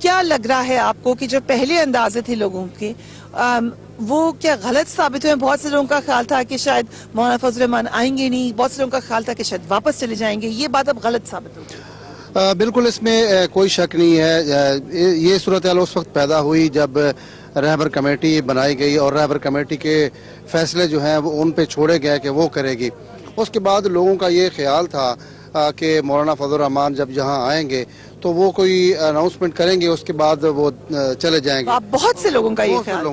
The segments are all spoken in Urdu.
کیا لگ رہا ہے آپ کو کہ جو پہلے اندازے تھے لوگوں کے وہ کیا غلط ثابت ہوئے؟ بہت سے لوگوں کا خیال تھا کہ شاید مولانا فضل الرحمان آئیں گے نہیں، بہت سے لوگوں کا خیال تھا کہ شاید واپس چلے جائیں گے، یہ بات اب غلط ثابت ہو گئی۔ بالکل اس میں کوئی شک نہیں ہے، یہ صورتحال اس وقت پیدا ہوئی جب رہبر کمیٹی بنائی گئی اور رہبر کمیٹی کے فیصلے جو ہیں وہ ان پہ چھوڑے گئے کہ وہ کرے گی۔ اس کے بعد لوگوں کا یہ خیال تھا کہ مولانا فضل الرحمان جب یہاں آئیں گے تو وہ کوئی اناؤنسمنٹ کریں گے، اس کے بعد وہ چلے جائیں گے۔ آپ بہت سے لوگوں کا یہ خیال،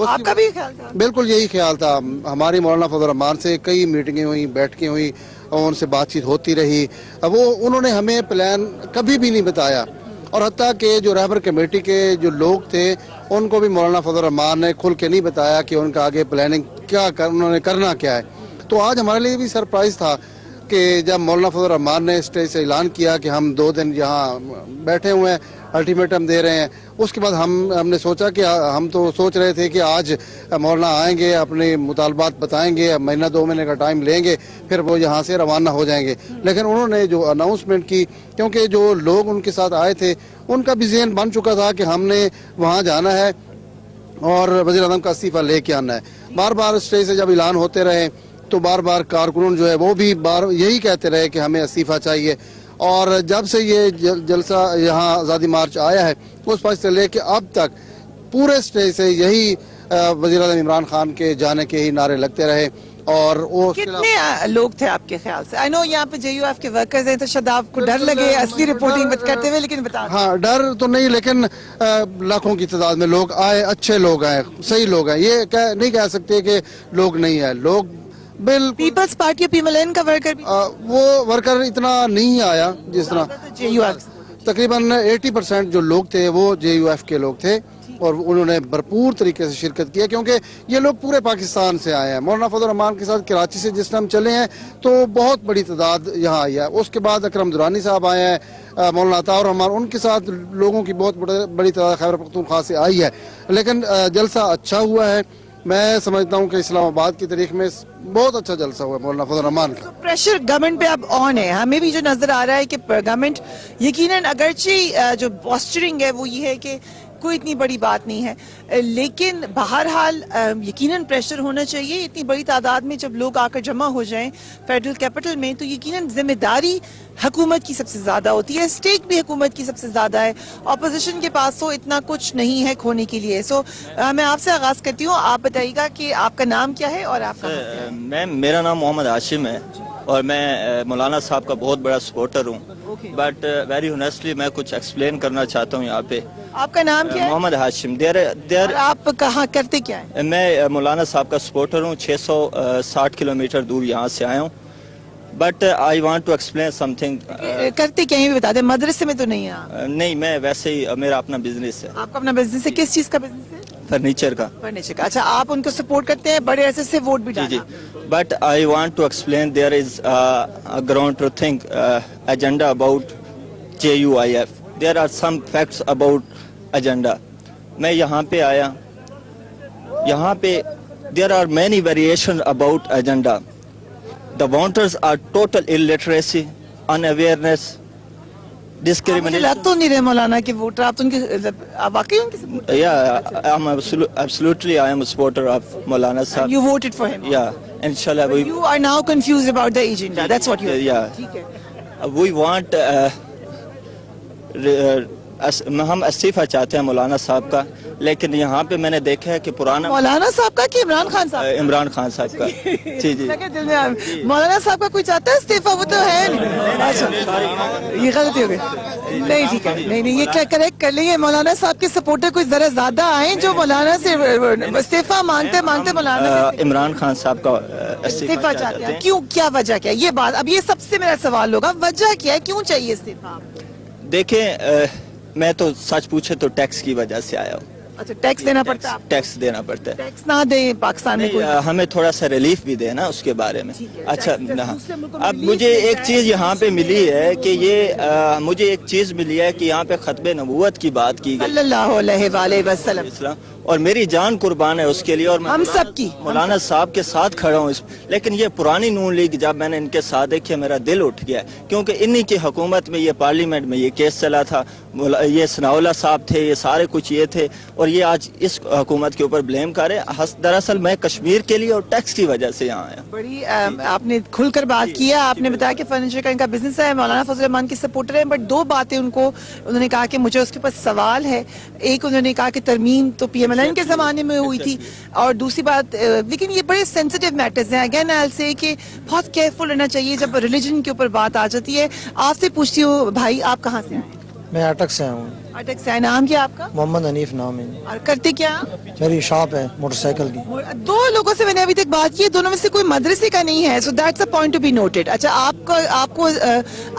آپ کا بھی خیال تھا؟ بالکل یہی خیال تھا، ہماری مولانا فضل الرحمان سے کئی میٹنگیں ہوئیں، بیٹھکیں ہوئی اور ان سے بات چیت ہوتی رہی۔ وہ انہوں نے ہمیں پلان کبھی بھی نہیں بتایا، اور حتیٰ کہ جو رہبر کمیٹی کے جو لوگ تھے ان کو بھی مولانا فضل الرحمان نے کھل کے نہیں بتایا کہ ان کا آگے پلاننگ کیا انہوں نے کرنا کیا ہے۔ تو آج ہمارے لیے بھی سرپرائز تھا کہ جب مولانا فضل الرحمان نے اسٹیج سے اعلان کیا کہ ہم 2 دن یہاں بیٹھے ہوئے ہیں، الٹیمیٹم دے رہے ہیں، اس کے بعد ہم نے سوچا کہ ہم تو سوچ رہے تھے کہ آج مولانا آئیں گے، اپنے مطالبات بتائیں گے، مہینہ 2 مہینے کا ٹائم لیں گے، پھر وہ یہاں سے روانہ ہو جائیں گے۔ لیکن انہوں نے جو اناؤنسمنٹ کی، کیونکہ جو لوگ ان کے ساتھ آئے تھے ان کا بھی ذہن بن چکا تھا کہ ہم نے وہاں جانا ہے اور وزیر اعظم کا استعفیٰ لے کے آنا ہے۔ بار بار اسٹیج سے جب اعلان ہوتے رہے تو بار بار کارکنوں جو ہے وہ بھی یہی کہتے رہے کہ ہمیں استعفیٰ چاہیے، اور جب سے یہ جلسہ یہاں آزادی مارچ آیا ہے اس وقت سے لے کے اب تک پورے اسٹیج سے یہی وزیر اعظم عمران خان کے جانے کے ہی نعرے لگتے رہے۔ اور وہ کتنے لوگ تھے آپ کے خیال سے؟ آئی نو یہاں پہ جے یو ایف کے ورکرز ہیں، تو شاید آپ کو ڈر لگے اصلی رپورٹنگ کرتے ہوئے، لیکن بتا دیں۔ ہاں، ڈر تو نہیں، لیکن لاکھوں کی تعداد میں لوگ آئے، اچھے لوگ آئے، صحیح لوگ ہیں، یہ نہیں کہہ سکتے کہ لوگ نہیں ہیں، لوگ بالکل۔ پیپلز پارٹی اور PMLN کا ورکر بھی وہ ورکر اتنا نہیں آیا جس طرح، جے یو ایف تقریباً 80% جو لوگ تھے وہ JUF کے لوگ تھے، اور انہوں نے بھرپور طریقے سے شرکت کیا، کیونکہ یہ لوگ پورے پاکستان سے آئے ہیں۔ مولانا فضل الرحمان کے ساتھ کراچی سے جس ٹائم چلے ہیں تو بہت بڑی تعداد یہاں آئی ہے، اس کے بعد اکرم درانی صاحب آئے ہیں، مولانا عطا الرحمان، ان کے ساتھ لوگوں کی بہت بڑی تعداد خیبر پختونخوا سے آئی ہے۔ لیکن جلسہ اچھا ہوا ہے، میں سمجھتا ہوں کہ اسلام آباد کی تاریخ میں بہت اچھا جلسہ ہوا ہے مولانا فضل الرحمان کا۔ پریشر گورنمنٹ پہ اب آن ہے، ہمیں بھی جو نظر آ رہا ہے کہ گورنمنٹ یقیناً اگرچہ جو پوسچرنگ ہے وہ یہ ہے کہ کوئی اتنی بڑی بات نہیں ہے، لیکن بہرحال یقیناً پریشر ہونا چاہیے۔ اتنی بڑی تعداد میں جب لوگ آ کر جمع ہو جائیں فیڈرل کیپٹل میں تو یقیناً ذمہ داری حکومت کی سب سے زیادہ ہوتی ہے، اسٹیک بھی حکومت کی سب سے زیادہ ہے، اپوزیشن کے پاس تو اتنا کچھ نہیں ہے کھونے کے لیے۔ سو میں آپ سے آغاز کرتی ہوں، آپ بتائیے گا کہ آپ کا نام کیا ہے اور آپ کا؟ میرا نام محمد ہاشم ہے اور میں مولانا صاحب کا بہت بڑا سپورٹر ہوں، بٹ ویری ہونیسٹلی میں کچھ ایکسپلین کرنا چاہتا ہوں یہاں پہ۔ آپ کا نام کیا ہے؟ محمد ہاشم۔ آپ کہاں کرتے کیا ہے؟ میں مولانا صاحب کا سپورٹر ہوں، 660 کلومیٹر دور یہاں سے آیا ہوں، but I want to explain something. کرتے کیا ہیں بتا دیں، مدرسے میں تو نہیں ہیں؟ نہیں، میں ویسے ہی میرا اپنا بزنس ہے۔ آپ کا اپنا بزنس ہے؟ کس چیز کا بزنس ہے؟ فرنیچر کا۔ فرنیچر کا، اچھا آپ ان کو سپورٹ کرتے ہیں، بڑے عرصے سے ووٹ بھی ڈالا؟ جی، but I want to explain there is ground to think agenda about JUIF. There are some facts about agenda. میں یہاں پہ آیا، یہاں پہ there are many variations about agenda. The voters are total illiteracy, unawareness, discrimination. لگ تو نہیں رہے مولانا کے ووٹر، آپ تو ان کے واقعی ان کے support? Yeah, I'm absolutely I am a supporter of Maulana Sahab. You voted for him? Yeah, inshallah. You are now confused about the agenda. That's what you are saying. Yeah. We want ہم استعفیٰ چاہتے ہیں مولانا صاحب کا، لیکن یہاں پہ میں نے دیکھا ہے کہ پرانا مولانا صاحب کا کہ عمران خان صاحب؟ عمران خان صاحب کا۔ جی جی، مولانا صاحب کا کوئی چاہتا ہے استعفیٰ؟ وہ تو ہے نہیں، یہ غلطی ہو گئی۔ نہیں ٹھیک ہے، نہیں یہ کریکٹ کر لیں گے۔ مولانا صاحب کے سپورٹر کوئی ذرا زیادہ آئیں جو مولانا سے استعفیٰ مانگتے مولانا عمران خان صاحب کا استعفیٰ چاہتے ہیں۔ کیوں، کیا وجہ کیا ہے یہ بات؟ اب یہ سب سے میرا سوال ہوگا، وجہ کیا ہے، کیوں چاہیے استعفیٰ؟ دیکھیں، میں تو سچ پوچھے تو ٹیکس کی وجہ سے آیا ہوں۔ اچھا، ٹیکس دینا پڑتا ہے؟ ٹیکس دینا پڑتا ہے۔ ٹیکس نہ دیں پاکستان میں، ہمیں تھوڑا سا ریلیف بھی دے نا اس کے بارے میں۔ اچھا، اب مجھے ایک چیز یہاں پہ ملی ہے کہ مجھے ایک چیز ملی ہے کہ یہاں پہ ختم نبوت کی بات کی گئی صلی اللہ علیہ وآلہ وسلم، اور میری جان قربان ہے اس کے لیے, اور میں ہم سب کی مولانا صاحب کے ساتھ کھڑا ہوں لیکن یہ پرانی نون لیگ جب میں نے ان کے ساتھ دیکھا میرا دل اٹھ گیا, کیونکہ انہی کی حکومت میں یہ پارلیمنٹ میں یہ کیس چلا تھا, یہ ثناءاللہ صاحب تھے, یہ سارے کچھ یہ تھے, اور یہ آج اس حکومت کے اوپر بلیم کر رہے ہیں. دراصل میں کشمیر کے لیے اور ٹیکس کی وجہ سے یہاں آیا. بڑی آپ نے کھل کر بات کیا, آپ نے بتایا کہ فرنیچر کا ان کا بزنس ہے, مولانا فضل الرحمان کی سپورٹر ہیں, بٹ دو باتیں انہوں نے کہا کہ مجھے اس کے پاس سوال ہے. ایک انہوں نے کہا کہ ترمیم تو پی ایم ایل این کے زمانے میں ہوئی تھی, اور دوسری بات لیکن یہ بڑے سینسیٹیو میٹرز ہیں. اگین آئی ول سے کہ بہت کیئرفل رہنا چاہیے جب ریلیجن کے اوپر بات آ جاتی ہے. آپ سے پوچھتی ہوں بھائی, آپ کہاں سے آئے؟ میں اٹک سے ہوں. اٹک سے آئے. نام کیا آپ کا؟ محمد حنیف نام ہے. اور کرتے کیا؟ میری شاپ ہے موٹر سائیکل کی. دو لوگوں سے میں نے ابھی تک بات کی, دونوں میں سے کوئی مدرسے کا نہیں ہے, so that's a point to be noted. اچھا, آپ کو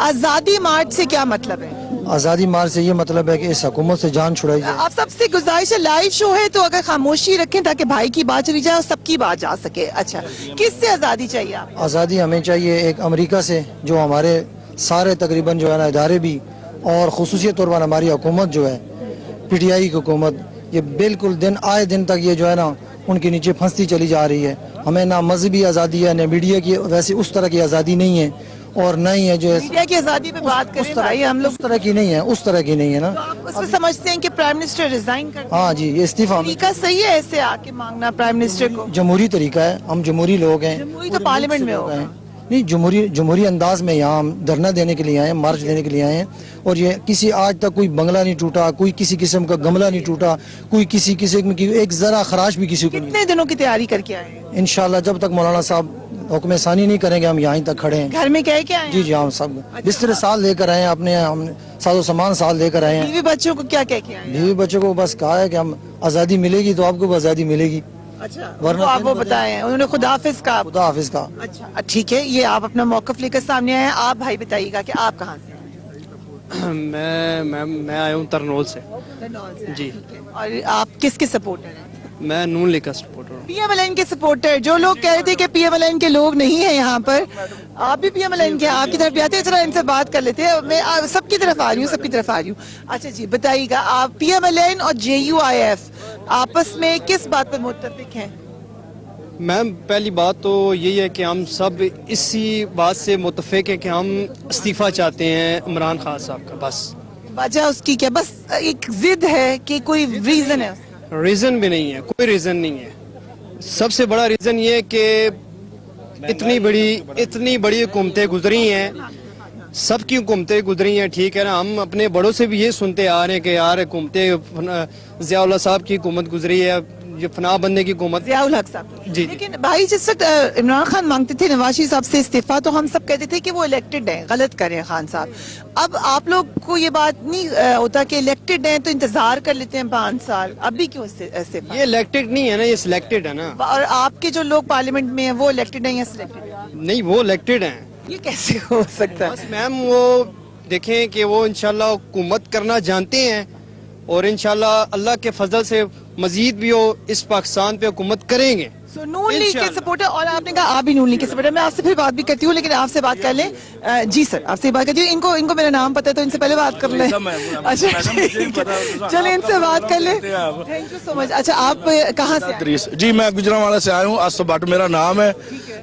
آزادی مارچ سے کیا مطلب ہے؟ آزادی مارچ سے یہ مطلب ہے کہ اس حکومت سے جان چھڑائی جائے. آپ سب سے گزارش ہے, لائیو شو ہے تو اگر خاموشی رکھیں تاکہ بھائی کی بات چلی جائے اور سب کی بات جا سکے. اچھا, کس سے آزادی چاہیے آپ؟ آزادی ہمیں چاہیے ایک امریکہ سے, جو ہمارے سارے تقریباً جو ہے نا ادارے بھی, اور خصوصی طور پر ہماری حکومت جو ہے پی ٹی آئی کی حکومت, یہ بالکل دن آئے دن تک یہ جو ہے نا ان کے نیچے پھنستی چلی جا رہی ہے. ہمیں نہ مذہبی آزادی ہے, نہ میڈیا کی ویسے اس طرح کی آزادی نہیں ہے, اور نہ ہی ہے جو میڈیا کی آزادی پہ بات کریں بھائی, ہم لوگ اس طرح کی نہیں ہے, اس طرح کی نہیں ہے نا. اس میں سمجھتے ہیں کہ پرائم منسٹر ریزائن کرتے ہیں. ہاں جی, یہ استعفیٰ طریقہ صحیح ہے ایسے آ کے مانگنا پرائم منسٹر کو؟ جمہوری طریقہ ہے, ہم جمہوری لوگ ہیں. جمہوری تو پارلیمنٹ میں ہوگا. نہیں, جمہوری انداز میں یہاں ہم دھرنا دینے کے لیے آئے ہیں, مارچ دینے کے لیے آئے ہیں, اور یہ کسی آج تک کوئی بنگلہ نہیں ٹوٹا, کوئی کسی قسم کا گملہ نہیں ٹوٹا, کوئی کسی قسم کی ایک ذرا خراش بھی کسی کو نہیں. کتنے دنوں کی تیاری کر کے آئے ہیں؟ انشاءاللہ جب تک مولانا صاحب حکم ثانی نہیں کریں گے ہم یہیں تک کھڑے ہیں. گھر میں کہہ کے آئے ہیں؟ جی ہم سب بستر سال لے کر آئے ہیں, اپنے ہم ساز و سامان سال لے کر آئے ہیں. بیوی بچوں کو کیا کہہ کے آئے ہیں؟ بیوی بچوں کو بس کہا ہے کہ ہم آزادی ملے گی تو آپ کو بھی آزادی ملے گی, اچھا, ورنہ آپ وہ بتائیں, انہوں نے خدا حافظ کہا. خدا حافظ کا. اچھا ٹھیک ہے, یہ آپ اپنا موقف لے کر سامنے آئے ہیں. آپ بھائی بتائیے گا کہ آپ کہاں سے آئے؟ میں آیا ہوں ترنول سے. جی. اور آپ کس کے سپورٹر ہیں؟ میں نون لیگ کا سپورٹر ہوں. پی ایم ایل این کے سپورٹر. جو لوگ کہہ رہے تھے کہ پی ایم ایل این کے لوگ نہیں ہیں یہاں پر, آپ بھی پی ایم ایل این کے, آپ کی طرف بھی آتے ہیں. چلو ان سے بات کر لیتے ہیں, میں سب کی طرف آ رہی ہوں. اچھا جی بتائیے گا, آپ پی ایم ایل این اور جے یو آئی ایف آپس میں کس بات پر متفق ہیں؟ میم پہلی بات تو یہی ہے کہ ہم سب اسی بات سے متفق ہیں کہ ہم استعفیٰ چاہتے ہیں عمران خان صاحب کا. بس وجہ اس کی کیا؟ بس ایک ضد ہے کہ کوئی ریزن ہے؟ ریزن بھی نہیں ہے, کوئی ریزن نہیں ہے. سب سے بڑا ریزن یہ ہے کہ اتنی بڑی حکومتیں گزری ہیں, سب کی حکومتیں گزری ہیں, ٹھیک ہے نا. ہم اپنے بڑوں سے بھی یہ سنتے آ رہے ہیں کہ یار حکومتیں, ضیاء اللہ صاحب کی حکومت گزری ہے, یہ فنا بندے کی حکومت. ضیاء الحق صاحب. جی. لیکن بھائی جس وقت عمران خان مانگتے تھے نواز شریف صاحب سے استعفیٰ, تو ہم سب کہتے تھے کہ وہ الیکٹڈ ہیں, غلط کر رہے ہیں خان صاحب. اب آپ لوگ کو یہ بات نہیں ہوتا کہ الیکٹڈ ہیں تو انتظار کر لیتے ہیں 5 سال, اب بھی کیوں استعفیٰ؟ یہ الیکٹڈ نہیں ہے نا, یہ سلیکٹڈ ہے نا. اور آپ کے جو لوگ پارلیمنٹ میں ہیں وہ الیکٹڈ ہیں یا سلیکٹڈ؟ نہیں, وہ الیکٹڈ ہیں. یہ کیسے ہو سکتا ہے؟ بس میم وہ دیکھیں کہ وہ انشاءاللہ حکومت کرنا جانتے ہیں, اور انشاءاللہ اللہ کے فضل سے مزید بھی وہ اس پاکستان پہ حکومت کریں گے. سو نون لیگ کے سپورٹر, اور آپ نے کہا آپ بھی نون لیگ کے سپورٹر. میں آپ سے پھر بات بھی کرتی ہوں, لیکن آپ سے بات کر لیں. جی سر, آپ سے بات کرتی ہوں. ان کو میرا نام پتا ہے تو ان سے پہلے بات کر لیں. اچھا چلیں ان سے بات کر لیں. تھینک یو سو مچ. اچھا آپ کہاں سے؟ جی میں گجرانوالہ سے آیا ہوں, اسد بٹ میرا نام ہے.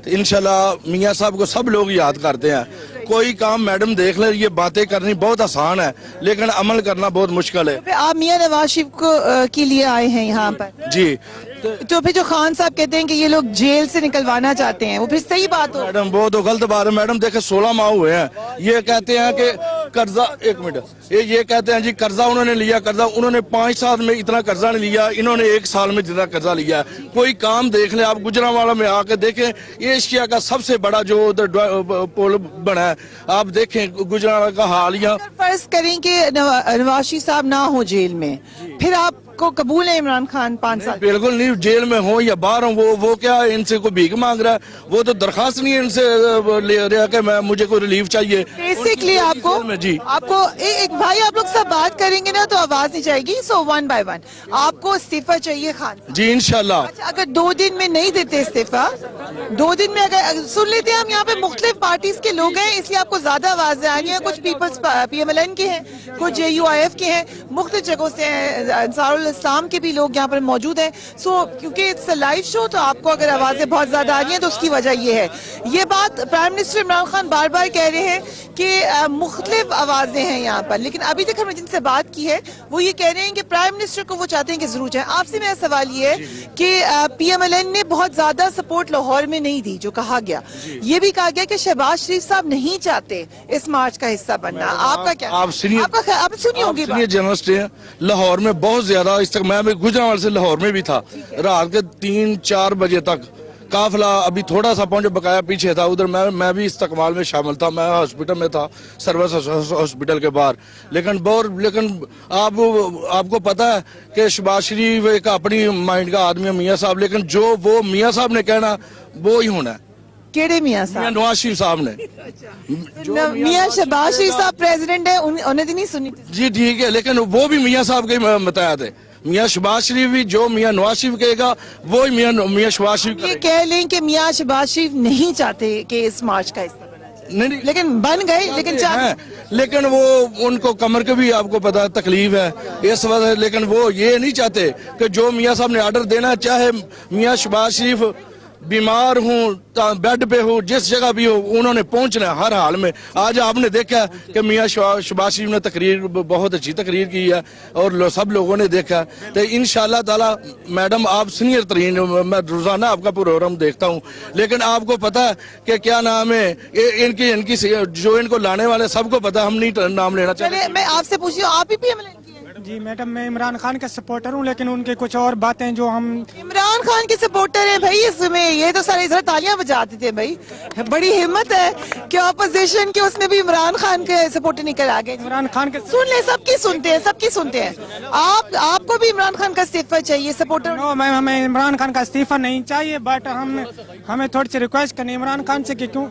انشاءاللہ میاں صاحب کو سب لوگ یاد کرتے ہیں. کوئی کام میڈم دیکھ لیں, یہ باتیں کرنی بہت آسان ہے لیکن عمل کرنا بہت مشکل ہے. آپ میاں نواز شریف کو کے لیے آئے ہیں یہاں پر؟ جی. تو پھر جو خان صاحب کہتے ہیں کہ یہ لوگ جیل سے نکلوانا چاہتے ہیں, وہ پھر صحیح بات ہو؟ میڈم وہ تو غلط بات ہے. میڈم دیکھیں 16 ماہ ہوئے ہیں, یہ کہتے ہیں کہ قرضہ, ایک منٹ, یہ کہتے ہیں جی قرضہ انہوں نے لیا, قرضہ انہوں نے 5 سال میں اتنا قرضہ نہیں لیا, انہوں نے 1 سال میں جتنا قرضہ لیا ہے. کوئی کام دیکھ لیں آپ, گجرانوالہ میں آ کے دیکھیں, ایشیا کا سب سے بڑا جو پول بنا ہے, آپ دیکھیں گجرانوالہ کا حال. یہاں فرض کریں کہ نواز شریف صاحب نہ ہو جیل میں, پھر آپ کو قبول ہے عمران خان 5 سال؟ بالکل نہیں, جیل میں ہوں یا باہر ہوں, وہ کیا ان سے کوئی بھیک مانگ رہا ہے, وہ تو درخواست نہیں ہے ان سے لے رہا کہ مجھے کوئی ریلیف چاہیے. بیسکلی آپ کو ایک بھائی, آپ لوگ سب بات کریں گے نا تو آواز نہیں جائے گی. سو 1 by 1 آپ کو استعفیٰ چاہیے خان؟ جی انشاءاللہ. اگر 2 دن میں نہیں دیتے استعفیٰ, 2 دن میں اگر سن لیتے ہیں, ہم یہاں پہ مختلف پارٹیز کے لوگ ہیں اس لیے آپ کو زیادہ آوازیں آ رہی ہیں. کچھ Peoples P M L N کے ہیں, کچھ جے یو آئی ایف کے ہیں, مختلف جگہوں سے ہیں, انصار اسلام کے بھی لوگ یہاں پر موجود ہیں. سو کیونکہ اٹس اے لائیو شو تو آپ کو اگر آوازیں بہت زیادہ آ رہی ہیں تو اس کی وجہ یہ ہے. یہ بات پرائم منسٹر عمران خان بار بار کہہ رہے ہیں کہ مختلف آوازیں ہیں یہاں پر, لیکن ابھی تک ہم نے جن سے بات کی ہے وہ یہ کہہ رہے ہیں کہ پرائم منسٹر کو وہ چاہتے ہیں کہ ضرور جائیں. آپ سے میرا سوال یہ ہے کہ پی ایم ایل این نے بہت زیادہ سپورٹ لاہور میں نہیں دی جو کہا گیا. یہ بھی کہا گیا کہ شہباز شریف صاحب نہیں چاہتے اس مارچ کا حصہ بننا. آپ کا کیا, آپ سنی ہوگی بات. جرنلسٹ ہیں لاہور میں بہت زیادہ, اس تک میں گجرانوال سے لاہور میں بھی تھا, رات کے 3-4 بجے تک قافلہ ابھی تھوڑا سا پہنچے, بقایا پیچھے تھا ادھر. میں بھی استقبال میں شامل تھا, میں ہاسپٹل میں تھا, سروس ہاسپٹل کے باہر. لیکن آپ کو پتا ہے کہ شہباز شریف ایک اپنی مائنڈ کا آدمی ہے, میاں صاحب, لیکن جو وہ میاں صاحب نے کہنا وہ ہی ہونا ہے. کیڑے میاں صاحب؟ نواز شریف صاحب نے. میاں شہباز شریف صاحب پریزیڈنٹ ہیں, انہیں نہیں سنی. جی ٹھیک ہے, لیکن وہ بھی میاں صاحب کے متحد ہے. میاں شہباز شریف بھی جو میاں نواز شریف کہے گا وہی میاں شہباز شریف. یہ کہہ لیں کہ میاں شہباز شریف نہیں چاہتے کہ اس مارچ کا حصہ بنا جائے, نہیں, لیکن بن گئے, لیکن وہ ان کو کمر کے بھی آپ کو پتا تکلیف ہے اس وقت. لیکن وہ یہ نہیں چاہتے کہ جو میاں صاحب نے آرڈر دینا, چاہے میاں شہباز شریف بیمار ہوں, بیڈ پہ ہو, جس جگہ بھی ہو, انہوں نے پہنچنا ہے ہر حال میں. آج آپ نے دیکھا کہ میاں شہباز شریف نے تقریر, بہت اچھی تقریر کی ہے اور سب لوگوں نے دیکھا. تو انشاءاللہ تعالی میڈم آپ سینئر ترین, میں روزانہ آپ کا پروگرام دیکھتا ہوں, لیکن آپ کو پتا ہے کہ کیا نام ہے ان کی جو ان کو لانے والے سب کو پتا, ہم نہیں نام لینا چاہتے. میں آپ سے پوچھ رہی ہوں, آپ ہی پی ایم ایل این کی ہیں؟ جی میڈم, میں عمران خان کا سپورٹر ہوں, لیکن ان کے کچھ اور باتیں جو ہم. عمران خان کے سپورٹر ہیں بھائی, اس میں یہ تو سارے ذرا تالیاں بجاتے تھے بھائی, بڑی ہمت ہے کہ اپوزیشن کے اس میں بھی عمران خان کے سپورٹ نہیں کر آگے. عمران خان کے سن لیں, سب کی سنتے ہیں. آپ کو بھی عمران خان کا استعفیٰ چاہیے سپورٹر؟ نو میم, ہمیں عمران خان کا استعفیٰ نہیں چاہیے, بٹ ہمیں تھوڑی سی ریکویسٹ کرنی عمران خان سے کہ کیوں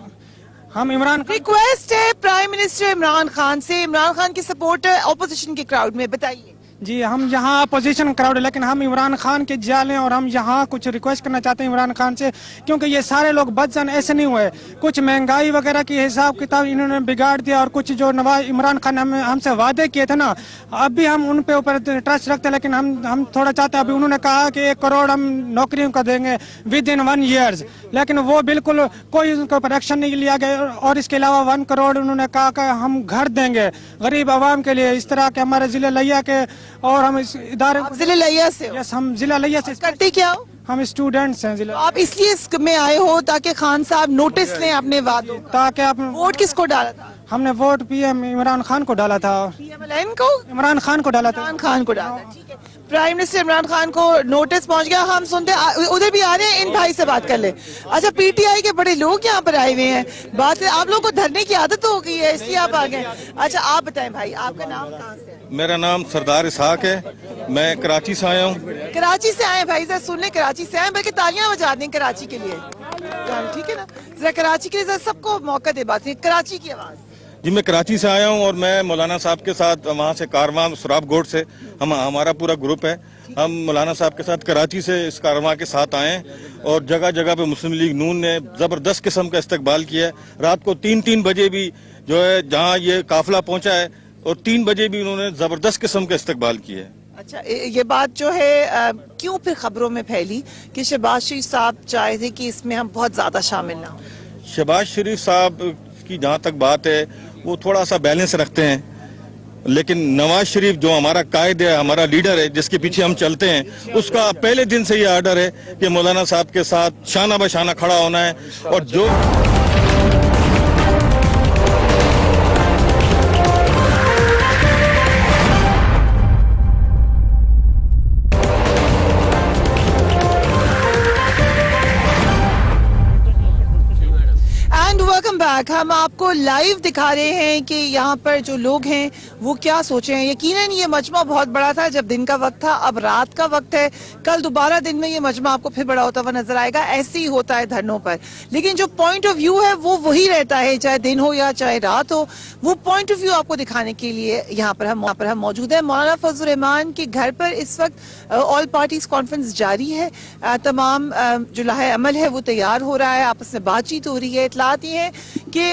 ہم عمران. ریکویسٹ ہے پرائم منسٹر عمران خان سے, عمران خان کی سپورٹ اپوزیشن کے کراؤڈ میں, بتائیے. جی ہم یہاں اپوزیشن کراؤڈ, لیکن ہم عمران خان کے جال ہیں اور ہم یہاں کچھ ریکویسٹ کرنا چاہتے ہیں عمران خان سے, کیونکہ یہ سارے لوگ بدزن ایسے نہیں ہوئے. کچھ مہنگائی وغیرہ کی حساب کتاب انہوں نے بگاڑ دیا, اور کچھ جو عمران خان ہم سے وعدے کیے تھے نا, اب بھی ہم ان پہ اوپر ٹرسٹ رکھتے ہیں, لیکن ہم تھوڑا چاہتے ہیں. ابھی انہوں نے کہا کہ 1 کروڑ ہم نوکریوں کا دیں گے ود ان 1 ایئر, لیکن وہ بالکل کوئی ان کے اوپر ایکشن نہیں لیا گیا. اور اس کے علاوہ 1 کروڑ انہوں نے کہا کہ ہم گھر دیں گے غریب عوام کے لیے, اس طرح کے ہمارے ضلع لیا کے. اور ہم اس ادارے, ضلع لیا سے؟ یس, ہم ضلع لیا سے. کرتے کیا ہو؟ ہم اسٹوڈنٹس ہیں ضلع. آپ اس لیے اس میں آئے ہو تاکہ خان صاحب نوٹس لیں اپنے وعدوں, تاکہ آپ. ووٹ کس کو ڈالا تھا؟ ہم نے vote P M Imran Khan کو ڈالا تھا. پی ایم ایل این کو؟ عمران خان کو ڈالا تھا. عمران خان کو ڈالا, ٹھیک ہے. پرائم منسٹر عمران خان کو نوٹس پہنچ گیا, ہم سنتے ادھر بھی آ رہے ہیں, ان بھائی سے بات کر لیں. اچھا, پی ٹی آئی کے بڑے لوگ یہاں پر آئے ہوئے ہیں, بات آپ لوگوں کو دھرنے کی عادت ہو گئی ہے اس لیے آپ آ گئے. اچھا آپ بتائیں بھائی, آپ کا نام کہاں سے ہے؟ میرا نام سردار اسحاق ہے, میں کراچی سے آیا ہوں. کراچی سے آئے بھائی, ذرا سن لیں, کراچی سے آئے, بلکہ تالیاں بجا دیں کراچی کے لیے, ٹھیک ہے نا, ذرا کراچی کے لیے ذرا سب کو موقع دے بات, کراچی کی آواز. جی میں کراچی سے آیا ہوں, اور میں مولانا صاحب کے ساتھ وہاں سے کارواں سراب گوٹ سے ہمارا پورا گروپ ہے. ہم مولانا صاحب کے ساتھ کراچی سے اس کارواں کے ساتھ آئے, اور جگہ جگہ پہ مسلم لیگ نون نے زبردست قسم کا استقبال کیا ہے. رات کو 3 بجے بھی جو ہے جہاں یہ قافلہ پہنچا ہے, اور 3 بجے بھی انہوں نے زبردست قسم کا استقبال کیا ہے. اچھا, یہ بات جو ہے کیوں پھر خبروں میں پھیلی کہ شہباز شریف صاحب چاہے تھے کہ اس میں ہم بہت زیادہ شامل نہ ہوں؟ شہباز شریف صاحب کی جہاں تک بات ہے وہ تھوڑا سا بیلنس رکھتے ہیں, لیکن نواز شریف جو ہمارا قائد ہے, ہمارا لیڈر ہے, جس کے پیچھے ہم چلتے ہیں, اس کا پہلے دن سے یہ آرڈر ہے کہ مولانا صاحب کے ساتھ شانہ بہ شانہ کھڑا ہونا ہے. اور جو ہم آپ کو لائیو دکھا رہے ہیں کہ یہاں پر جو لوگ ہیں وہ کیا سوچے ہیں. یقیناً یہ مجمع بہت بڑا تھا جب دن کا وقت تھا, اب رات کا وقت ہے. کل دوبارہ دن میں یہ مجمع آپ کو پھر بڑا ہوتا ہوا نظر آئے گا. ایسے ہی ہوتا ہے دھرنوں پر, لیکن جو پوائنٹ آف ویو ہے وہ وہی رہتا ہے, چاہے دن ہو یا چاہے رات ہو. وہ پوائنٹ آف ویو آپ کو دکھانے کے لیے یہاں پر ہم موجود ہیں. مولانا فضل الرحمان کے گھر پر اس وقت آل پارٹیز کانفرنس جاری ہے. تمام جو لاہ عمل ہے وہ تیار ہو رہا ہے, آپس میں بات چیت ہو رہی ہے. اطلاعات یہ ہے کہ